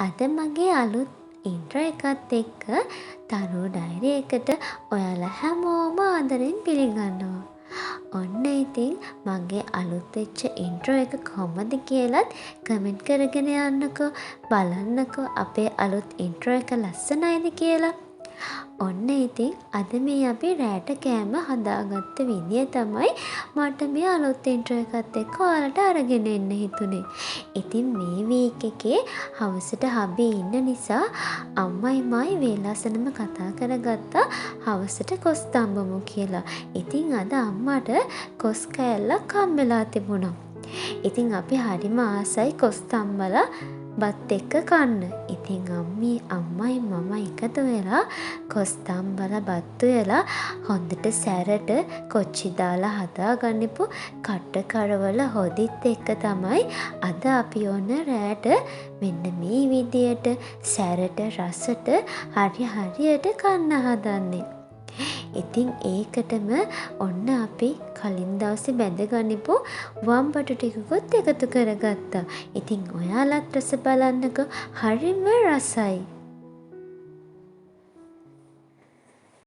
අද මගේ අලුත් ඉන්ට්‍රෝ එකත් එක්ක තරුව ඩයරි එකට ඔයාලා හැමෝම ආදරෙන් පිළිගන්නවා. ඔන්න ඉතින් මගේ අලුත් වෙච්ච ඉන්ට්‍රෝ එක කොහොමද කියලත් කමෙන්ට් කරගෙන යන්නකෝ. බලන්නකෝ අපේ අලුත් ඉන්ට්‍රෝ එක ලස්සනයිද කියලා. ඔන්න ඉතින් අද මේ අපි රෑට කෑම හදාගත්ත විදිය තමයි මට මේ අලුත් ඉන්ට්‍රෝ එකත් එක්ක ඔයාලට අරගෙන එන්න හිතුනේ. ඉතින් මේ වීක් එකේ හවසට හබි ඉන්න නිසා අම්මයි මයි වේලාසනම කතා කරගත්තා හවසට කොස් තම්බමු කියලා. ඉතින් අද අම්මට කොස් කෑල්ලක් හම්බෙලා තිබුණා. ඉතින් අපි හරිම ආසයි කොස් තම්බලා බත් එක්ක කන්න. ඉතින් අම්මයි මම එකතු වෙලා කොස් තම්බලා බත් උයලා හොඳට සැරට කොච්චි දාලා හදාගන්නපු කට්ට කරවල හොදිත් එක්ක තමයි අද අපි ඔන්න රෑට මෙන්න මේ විදියට සැරට රසට හරියට කන්න හදන්නේ. ඉතින් ඒකටම ඔන්න අපි කලින් දවසේ බැඳගනිපු වම්බටු ටිකකුත් එකතු කරගත්තා. ඉතින් ඔයාලත් රස බලන්නකෝ හරිම රසයි.